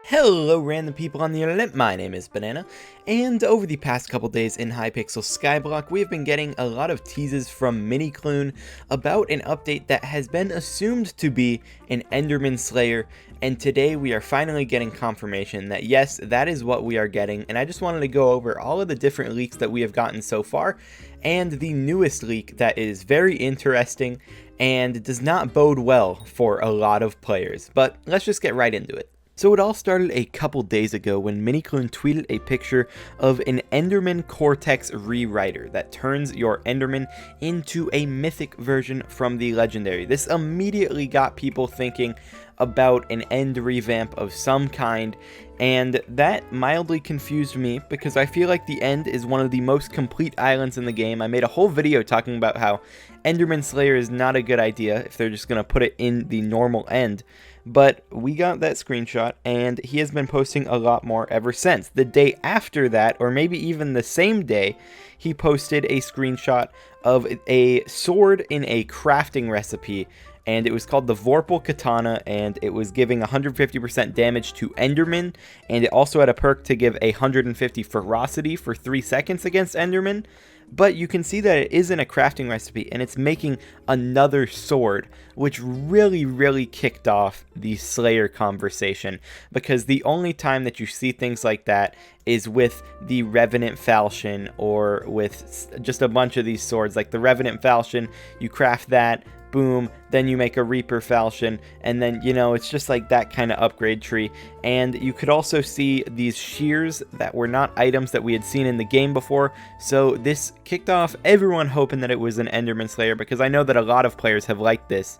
Hello random people on the internet, my name is Banana, and over the past couple days in Hypixel Skyblock, we have been getting a lot of teases from Minikloon about an update that has been assumed to be an Enderman Slayer, and today we are finally getting confirmation that yes, that is what we are getting, and I just wanted to go over all of the different leaks that we have gotten so far, and the newest leak that is very interesting and does not bode well for a lot of players, but let's just get right into it. So it all started a couple days ago when Minikloon tweeted a picture of an Enderman Cortex rewriter that turns your Enderman into a mythic version from the legendary. This immediately got people thinking about an end revamp of some kind, and that mildly confused me because I feel like the end is one of the most complete islands in the game. I made a whole video talking about how Enderman Slayer is not a good idea if they're just going to put it in the normal end. But we got that screenshot, and he has been posting a lot more ever since. The day after that, or maybe even the same day, he posted a screenshot of a sword in a crafting recipe, and it was called the Vorpal Katana, and it was giving 150% damage to Enderman, and it also had a perk to give 150 ferocity for 3 seconds against Enderman. But you can see that it is in a crafting recipe, and it's making another sword, which really kicked off the Slayer conversation, because the only time that you see things like that is with the Revenant Falchion, or with just a bunch of these swords. Like the Revenant Falchion, you craft that, boom, then you make a Reaper Falchion, and then, you know, it's just like that kind of upgrade tree. And you could also see these shears that were not items that we had seen in the game before, so this kicked off everyone hoping that it was an Enderman Slayer, because I know that a lot of players have liked this.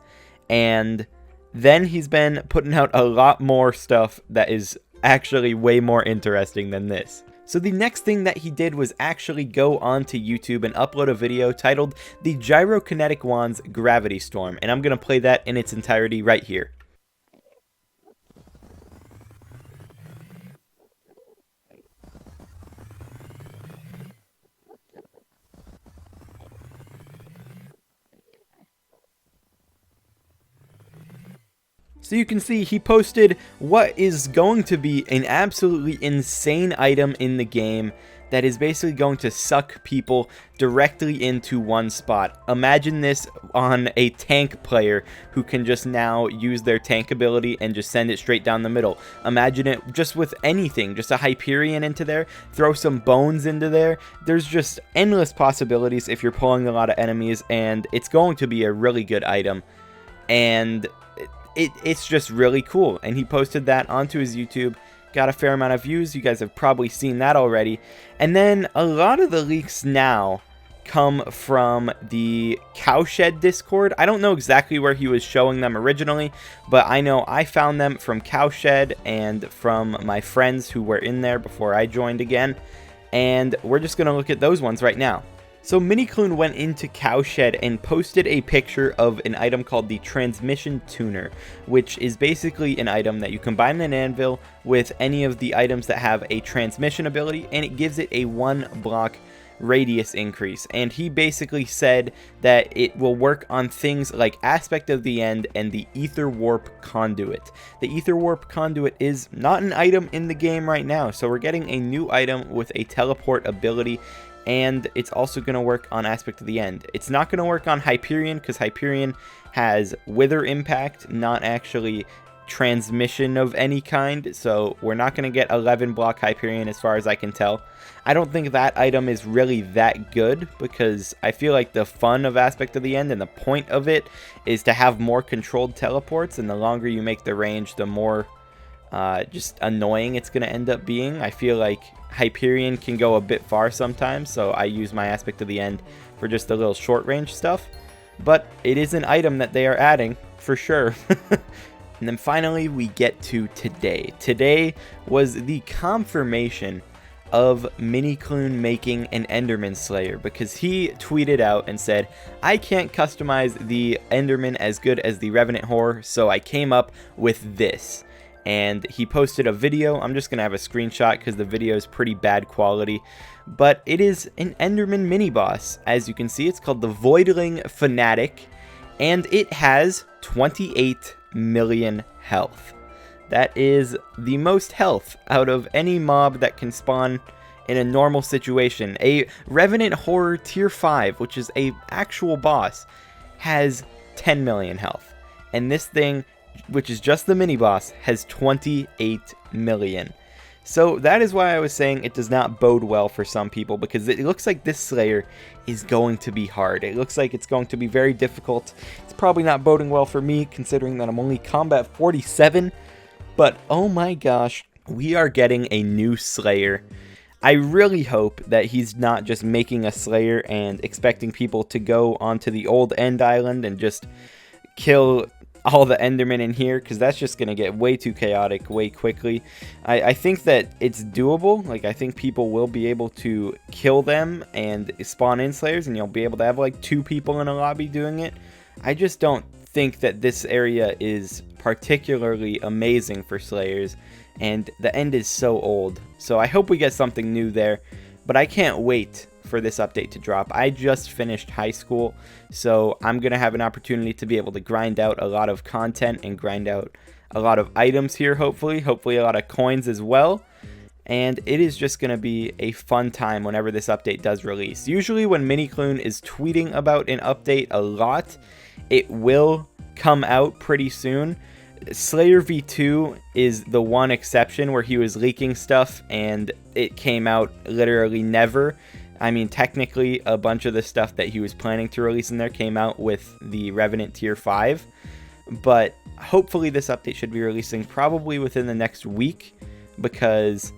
And then he's been putting out a lot more stuff that is actually way more interesting than this. So the next thing that he did was actually go onto YouTube and upload a video titled The Gyrokinetic Wand's Gravity Storm, and I'm going to play that in its entirety right here. So you can see he posted what is going to be an absolutely insane item in the game that is basically going to suck people directly into one spot. Imagine this on a tank player who can just now use their tank ability and just send it straight down the middle. Imagine it just with anything, just a Hyperion into there, throw some bones into there. There's just endless possibilities if you're pulling a lot of enemies, and it's going to be a really good item. And it's just really cool, and he posted that onto his YouTube, got a fair amount of views. You guys have probably seen that already. And then a lot of the leaks now come from the Cowshed Discord. I don't know exactly where he was showing them originally, but I know I found them from Cowshed and from my friends who were in there before I joined again, and we're just going to look at those ones right now. So Minikloon went into Cowshed and posted a picture of an item called the Transmission Tuner, which is basically an item that you combine an anvil with any of the items that have a transmission ability, and it gives it a 1 block radius increase. And he basically said that it will work on things like Aspect of the End and the Ether Warp Conduit. The Ether Warp Conduit is not an item in the game right now, so we're getting a new item with a teleport ability, and it's also going to work on Aspect of the End. It's not going to work on Hyperion, because Hyperion has Wither Impact, not actually transmission of any kind, so we're not going to get 11 block Hyperion as far as I can tell. I don't think that item is really that good, because I feel like the fun of Aspect of the End and the point of it is to have more controlled teleports, and the longer you make the range, the more just annoying it's going to end up being. I feel like Hyperion can go a bit far sometimes, so I use my Aspect of the End for just the little short range stuff. But it is an item that they are adding, for sure. And then finally we get to today. Today was the confirmation of Minikloon making an Enderman Slayer, because he tweeted out and said, I can't customize the Enderman as good as the Revenant Whore, so I came up with this. And he posted a video. I'm just going to have a screenshot because the video is pretty bad quality. But it is an Enderman mini-boss. As you can see, it's called the Voidling Fanatic. And it has 28 million health. That is the most health out of any mob that can spawn in a normal situation. A Revenant Horror Tier 5, which is a actual boss, has 10 million health. And this thing, which is just the mini boss, has 28 million. So that is why I was saying it does not bode well for some people, because it looks like this Slayer is going to be hard. It looks like it's going to be very difficult. It's probably not boding well for me, considering that I'm only combat 47. But oh my gosh, we are getting a new Slayer. I really hope that he's not just making a Slayer and expecting people to go onto the old End Island and just kill all the Endermen in here, because that's just going to get way too chaotic way quickly. I think that it's doable. Like, I think people will be able to kill them and spawn in Slayers, and you'll be able to have like 2 people in a lobby doing it. I just don't think that this area is particularly amazing for Slayers, and the end is so old. So I hope we get something new there, but I can't wait for this update to drop. I just finished high school, so I'm gonna have an opportunity to be able to grind out a lot of content and grind out a lot of items here, hopefully a lot of coins as well. And it is just gonna be a fun time whenever this update does release. Usually when Minikloon is tweeting about an update a lot, it will come out pretty soon. Slayer v2 is the one exception where he was leaking stuff and it came out literally never. I mean, technically, a bunch of the stuff that he was planning to release in there came out with the Revenant Tier 5. But hopefully this update should be releasing probably within the next week, because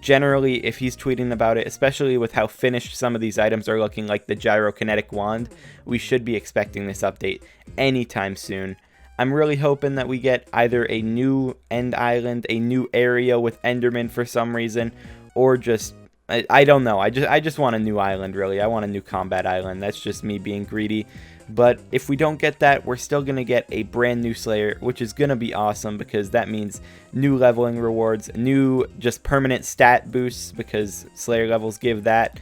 generally, if he's tweeting about it, especially with how finished some of these items are looking, like the Gyrokinetic wand, we should be expecting this update anytime soon. I'm really hoping that we get either a new End Island, a new area with Enderman for some reason, or just, I don't know. I just want a new island, really. I want a new combat island. That's just me being greedy. But if we don't get that, we're still going to get a brand new Slayer, which is going to be awesome, because that means new leveling rewards, new just permanent stat boosts, because Slayer levels give that,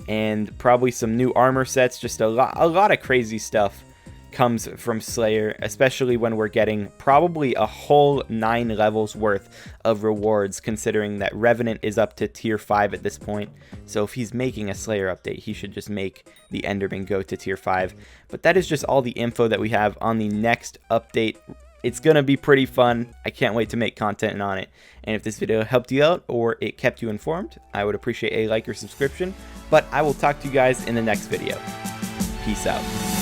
and probably some new armor sets. Just a lot of crazy stuff comes from Slayer, especially when we're getting probably a whole 9 levels worth of rewards, considering that Revenant is up to tier 5 at this point. So if he's making a Slayer update, he should just make the Enderman go to tier 5. But that is just all the info that we have on the next update. It's gonna be pretty fun. I can't wait to make content on it. And if this video helped you out or it kept you informed, I would appreciate a like or subscription. But I will talk to you guys in the next video. Peace out.